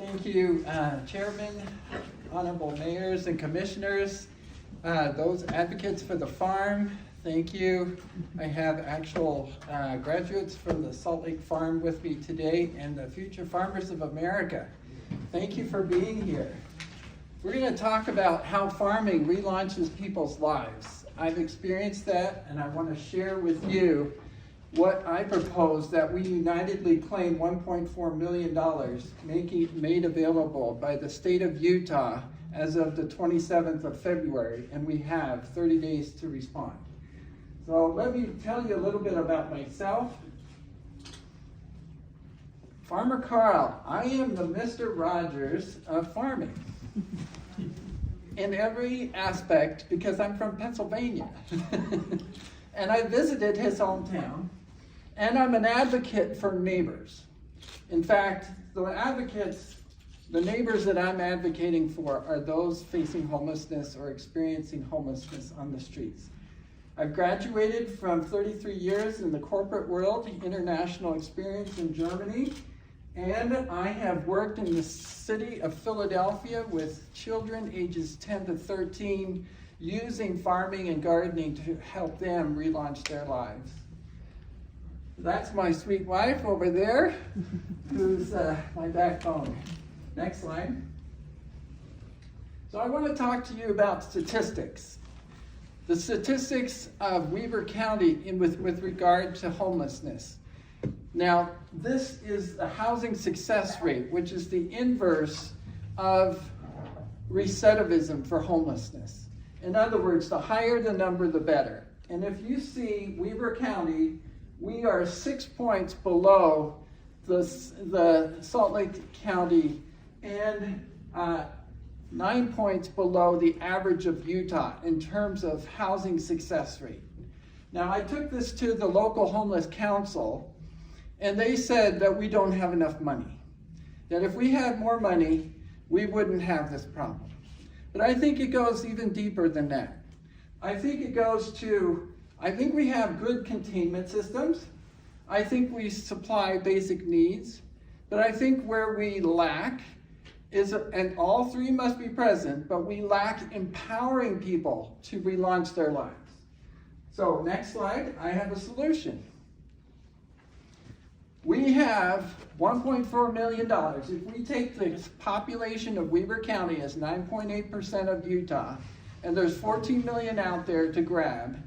Thank you, Chairman, Honorable Mayors and Commissioners, those advocates for the farm. Thank you. I have actual graduates from the Salt Lake Farm with me today and the future farmers of America. Thank you for being here. We're going to talk about how farming relaunches people's lives. I've experienced that, and I want to share with you what I propose that we unitedly claim $1.4 million made available by the state of Utah as of the 27th of February, and we have 30 days to respond. So let me tell you a little bit about myself. Farmer Karl, I am the Mr. Rogers of farming in every aspect because I'm from Pennsylvania. And I visited his hometown, and I'm an advocate for neighbors. In fact, the neighbors that I'm advocating for are those facing homelessness or experiencing homelessness on the streets. I've graduated from 33 years in the corporate world, international experience in Germany, and I have worked in the city of Philadelphia with children ages 10 to 13 using farming and gardening to help them relaunch their lives. That's my sweet wife over there, who's my backbone. Next slide. So I want to talk to you about statistics. The statistics of Weber County with regard to homelessness. Now, this is the housing success rate, which is the inverse of recidivism for homelessness. In other words, the higher the number, the better. And if you see Weber County, we are 6 points below the Salt Lake County and 9 points below the average of Utah in terms of housing success rate. Now, I took this to the local homeless council, and they said that we don't have enough money. That if we had more money, we wouldn't have this problem. But I think it goes even deeper than that. I think we have good containment systems. I think we supply basic needs. But I think where we lack is, and all three must be present, but we lack empowering people to relaunch their lives. So next slide, I have a solution. We have $1.4 million. If we take the population of Weber County as 9.8% of Utah, and there's 14 million out there to grab,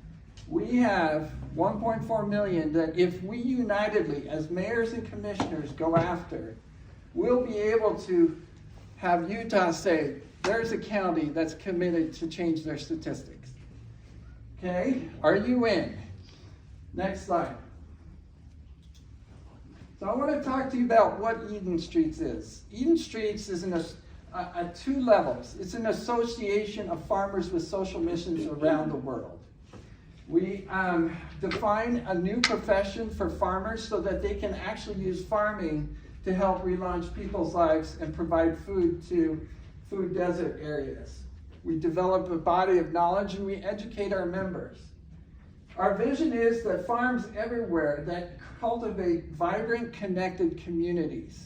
we have 1.4 million that if we unitedly, as mayors and commissioners, go after, we'll be able to have Utah say, there's a county that's committed to change their statistics. Okay, are you in? Next slide. So I want to talk to you about what Eden Streets is. Eden Streets is at two levels. It's an association of farmers with social missions around the world. We define a new profession for farmers so that they can actually use farming to help relaunch people's lives and provide food to food desert areas. We develop a body of knowledge and we educate our members. Our vision is that farms everywhere that cultivate vibrant, connected communities.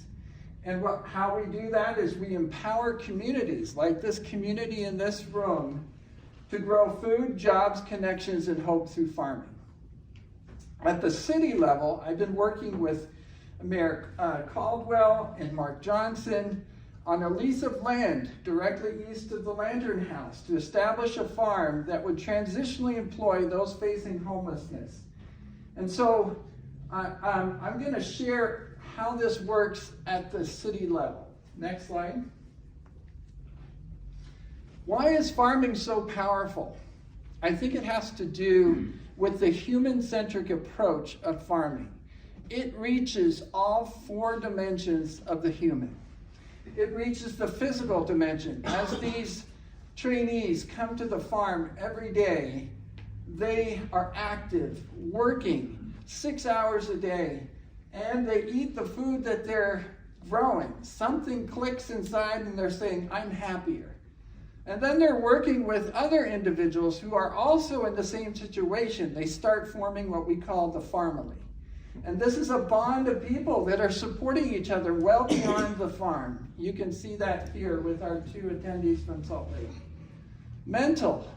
And how we do that is we empower communities, like this community in this room, to grow food, jobs, connections, and hope through farming. At the city level, I've been working with Mayor Caldwell and Mark Johnson on a lease of land directly east of the Lantern House to establish a farm that would transitionally employ those facing homelessness. And so I'm going to share how this works at the city level. Next slide. Why is farming so powerful? I think it has to do with the human-centric approach of farming. It reaches all four dimensions of the human. It reaches the physical dimension. As these trainees come to the farm every day, they are active, working 6 hours a day, and they eat the food that they're growing. Something clicks inside and they're saying, I'm happier. And then they're working with other individuals who are also in the same situation. They start forming what we call the family. And this is a bond of people that are supporting each other well beyond the farm. You can see that here with our 2 attendees from Salt Lake. Mental.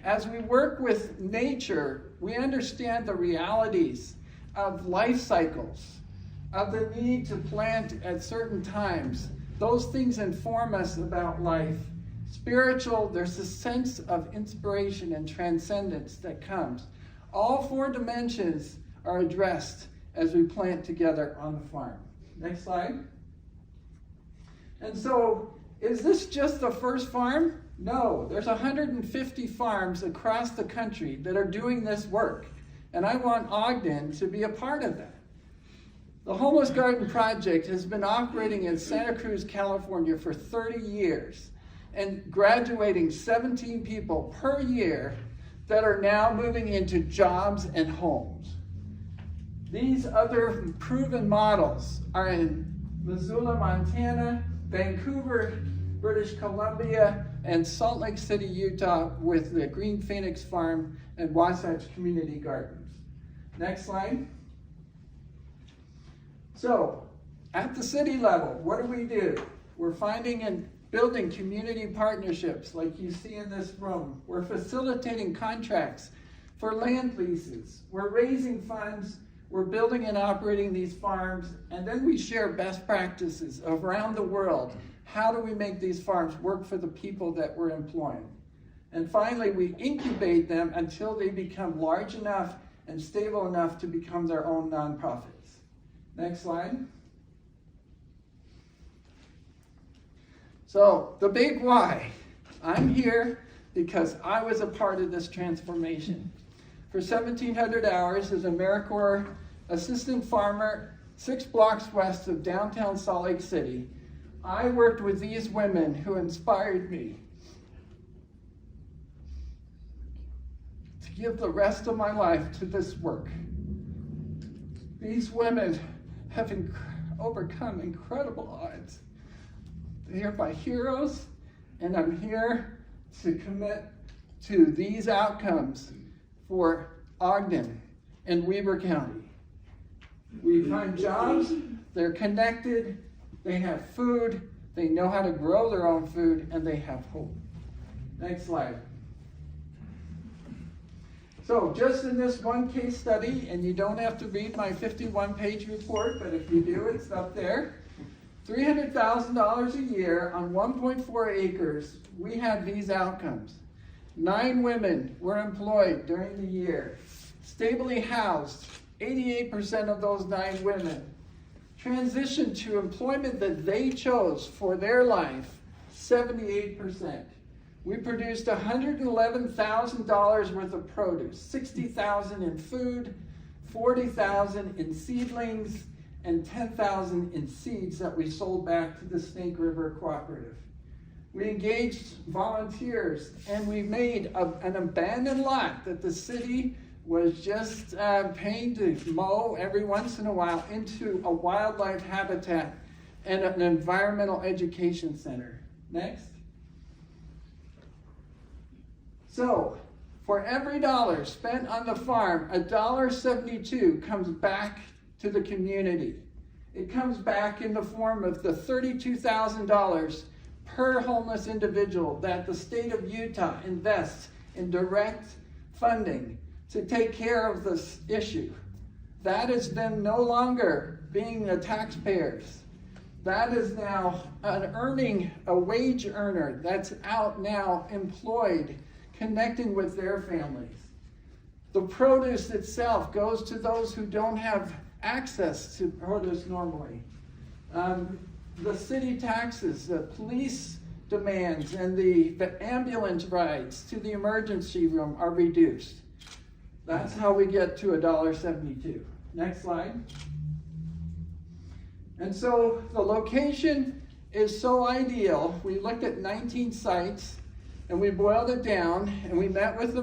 As we work with nature, we understand the realities of life cycles, of the need to plant at certain times. Those things inform us about life. Spiritual, there's a sense of inspiration and transcendence that comes. All 4 dimensions are addressed as we plant together on the farm. Next slide. And so, is this just the first farm? No, there's 150 farms across the country that are doing this work. And I want Ogden to be a part of that. The Homeless Garden Project has been operating in Santa Cruz, California for 30 years and graduating 17 people per year that are now moving into jobs and homes. These other proven models are in Missoula, Montana, Vancouver, British Columbia, and Salt Lake City, Utah, with the Green Phoenix Farm and Wasatch Community Gardens. Next slide. So, at the city level, what do? We're finding and building community partnerships like you see in this room. We're facilitating contracts for land leases. We're raising funds. We're building and operating these farms. And then we share best practices around the world. How do we make these farms work for the people that we're employing? And finally, we incubate them until they become large enough and stable enough to become their own nonprofits. Next slide. So, the big why. I'm here because I was a part of this transformation. For 1,700 hours as a AmeriCorps assistant farmer 6 blocks west of downtown Salt Lake City, I worked with these women who inspired me to give the rest of my life to this work. These women have overcome incredible odds. They are my heroes, and I'm here to commit to these outcomes for Ogden and Weber County. We find jobs, they're connected, they have food, they know how to grow their own food, and they have hope. Next slide. So just in this one case study, and you don't have to read my 51-page report, but if you do, it's up there. $300,000 a year on 1.4 acres, we had these outcomes. 9 women were employed during the year, stably housed, 88% of those 9 women. Transitioned to employment that they chose for their life, 78%. We produced $111,000 worth of produce, $60,000 in food, $40,000 in seedlings, and $10,000 in seeds that we sold back to the Snake River Cooperative. We engaged volunteers, and we made an abandoned lot that the city was just paying to mow every once in a while into a wildlife habitat and an environmental education center. Next. So, for every dollar spent on the farm, $1.72 comes back to the community. It comes back in the form of the $32,000 per homeless individual that the state of Utah invests in direct funding to take care of this issue. That is then no longer being the taxpayers. That is now a wage earner that's out now employed, connecting with their families. The produce itself goes to those who don't have access to produce normally. The city taxes, the police demands, and the ambulance rides to the emergency room are reduced. That's how we get to $1.72. Next slide. And so the location is so ideal. We looked at 19 sites, and we boiled it down, and we met with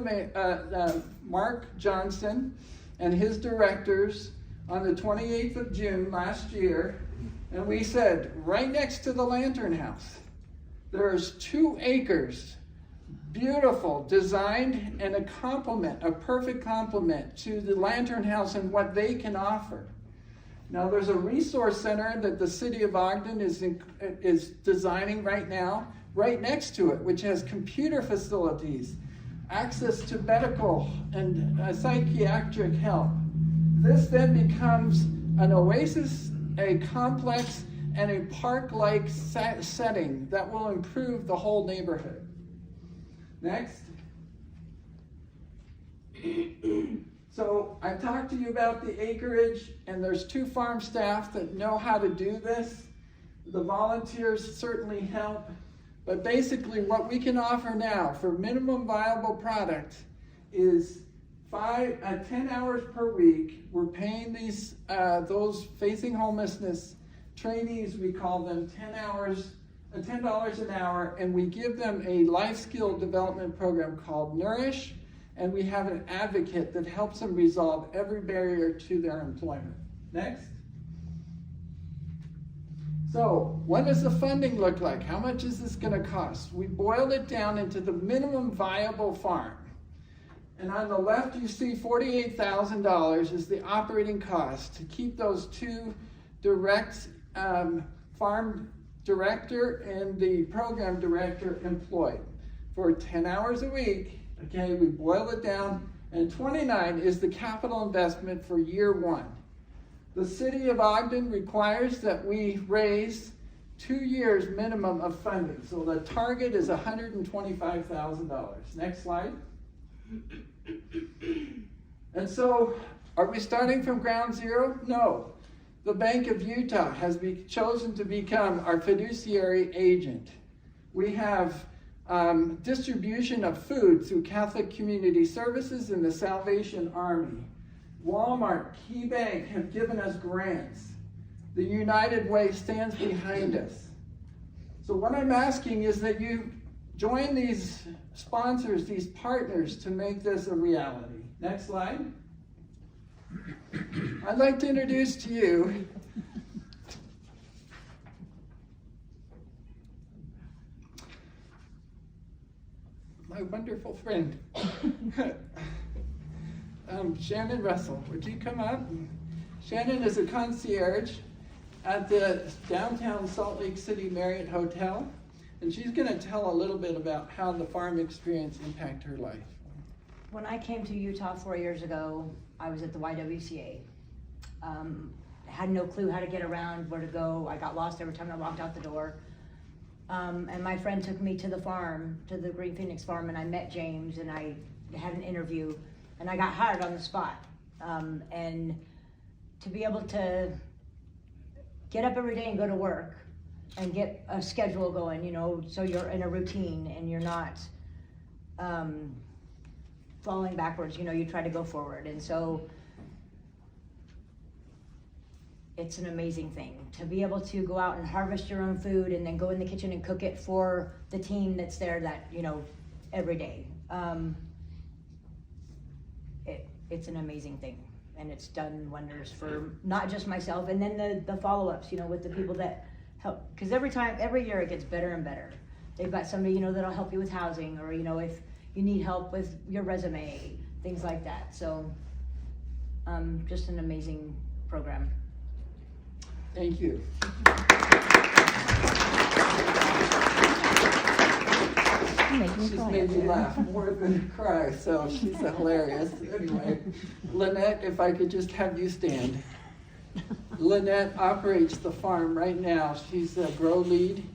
Mark Johnson and his directors on the 28th of June last year, and we said, right next to the Lantern House, there's 2 acres beautiful, designed and a perfect complement to the Lantern House and what they can offer. Now there's a resource center that the city of Ogden is designing right now, right next to it, which has computer facilities, access to medical and psychiatric help. This then becomes an oasis, a complex, and a park-like setting that will improve the whole neighborhood. Next. So I talked to you about the acreage, and there's 2 farm staff that know how to do this. The volunteers certainly help, but basically what we can offer now for minimum viable product is 10 hours per week. We're paying those facing homelessness trainees, we call them, $10 an hour, and we give them a life skill development program called Nourish, and we have an advocate that helps them resolve every barrier to their employment. Next. So, what does the funding look like? How much is this going to cost? We boiled it down into the minimum viable farm. And on the left, you see $48,000 is the operating cost to keep those 2 direct farm director and the program director employed for 10 hours a week. Okay, we boil it down, and 29 is the capital investment for year 1. The city of Ogden requires that we raise 2 years minimum of funding. So the target is $125,000. Next slide. And so, are we starting from ground zero? No. The Bank of Utah has chosen to become our fiduciary agent. We have distribution of food through Catholic Community Services and the Salvation Army. Walmart, Key Bank have given us grants. The United Way stands behind us. So what I'm asking is that you join these sponsors, these partners, to make this a reality. Next slide. I'd like to introduce to you my wonderful friend, Shannon Russell. Would you come up? Shannon is a concierge at the downtown Salt Lake City Marriott Hotel, and she's going to tell a little bit about how the farm experience impacted her life. When I came to Utah 4 years ago, I was at the YWCA. Had no clue how to get around, where to go. I got lost every time I walked out the door. And my friend took me to the farm, to the Green Phoenix farm, and I met James, and I had an interview, and I got hired on the spot. And to be able to get up every day and go to work and get a schedule going, you know, so you're in a routine and you're not falling backwards, you know, you try to go forward. And so it's an amazing thing to be able to go out and harvest your own food and then go in the kitchen and cook it for the team that's there that, you know, every day. It's an amazing thing, and it's done wonders for not just myself, and then the follow-ups, you know, with the people that help, because every year it gets better and better. They've got somebody, you know, that'll help you with housing, or, you know, if you need help with your resume, things like that. So just an amazing program. Thank you. She's made me laugh more than cry, so she's hilarious. Anyway, Lynette, if I could just have you stand. Lynette operates the farm right now. She's a grow lead,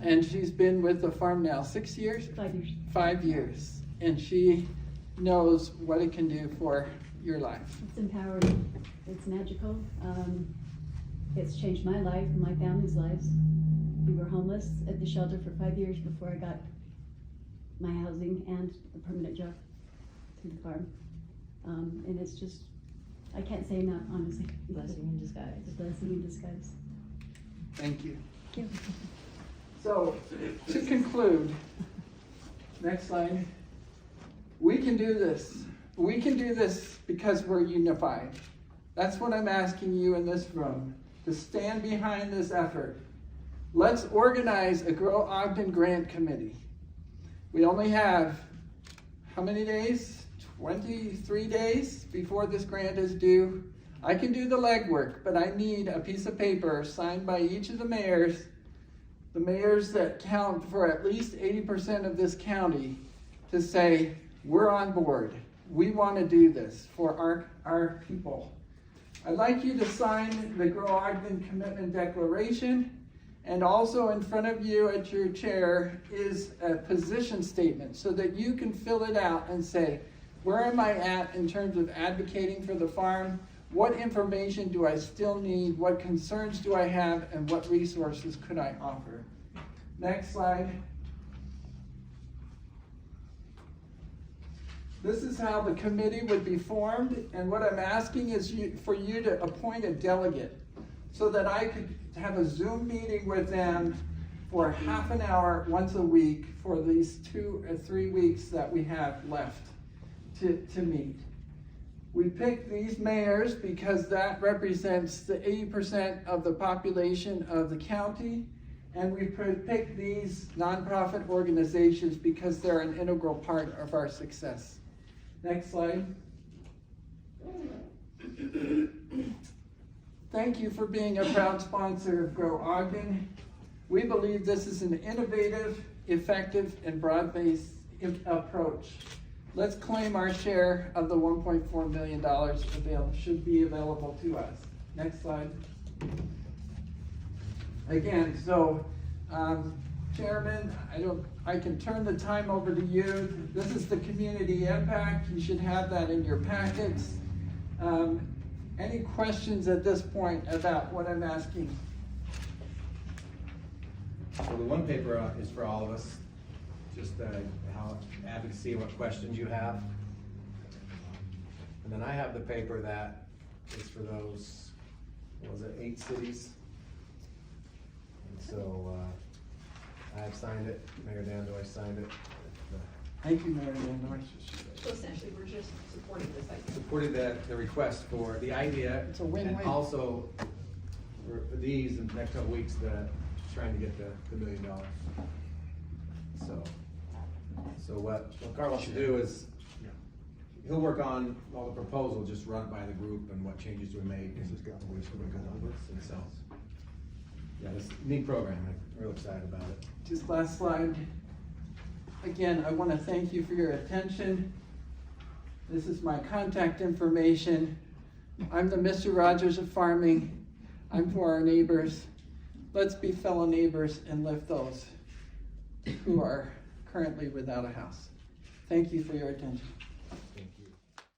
and she's been with the farm now 6 years? 5 years. 5 years. And she knows what it can do for your life. It's empowering. It's magical. It's changed my life and my family's lives. We were homeless at the shelter for 5 years before I got my housing and a permanent job through the farm. And it's just, I can't say enough, honestly. Blessing in disguise. It's a blessing in disguise. Thank you. Thank you. So, to conclude, next slide. We can do this. We can do this because we're unified. That's what I'm asking you in this room, to stand behind this effort. Let's organize a Grow Ogden Grant Committee. We only have, how many days? 23 days before this grant is due. I can do the legwork, but I need a piece of paper signed by each of the mayors that count for at least 80% of this county, to say, we're on board. We want to do this for our people. I'd like you to sign the Grow Ogden Commitment Declaration, and also in front of you at your chair is a position statement so that you can fill it out and say, where am I at in terms of advocating for the farm? What information do I still need? What concerns do I have? And what resources could I offer? Next slide. This is how the committee would be formed, and what I'm asking is for you to appoint a delegate so that I could have a Zoom meeting with them for half an hour once a week for these 2 or 3 weeks that we have left to meet. We picked these mayors because that represents the 80% of the population of the county, and we picked these nonprofit organizations because they're an integral part of our success. Next slide. Thank you for being a proud sponsor of Grow Ogden. We believe this is an innovative, effective, and broad-based approach. Let's claim our share of the $1.4 million should be available to us. Next slide. Again, so Chairman, I can turn the time over to you. This is the community impact. You should have that in your packets. Any questions at this point about what I'm asking? So the one paper is for all of us, just how advocacy, what questions you have. And then I have the paper that is for those, what was it, 8 cities? And so I have signed it, Mayor Dandoy signed it. Thank you, Mayor Dandoy. So essentially, we're just supporting this idea. Supported the request for the idea. It's a win-win. And also, for these in the next couple weeks, trying to get the $1 million. So what Karl should do is, he'll work on all the proposals, just run it by the group and what changes we make. And so, yeah, this neat program, I'm real excited about it. Just last slide. Again, I want to thank you for your attention. This is my contact information. I'm the Mr. Rogers of farming. I'm for our neighbors. Let's be fellow neighbors and lift those who are currently without a house. Thank you for your attention. Thank you.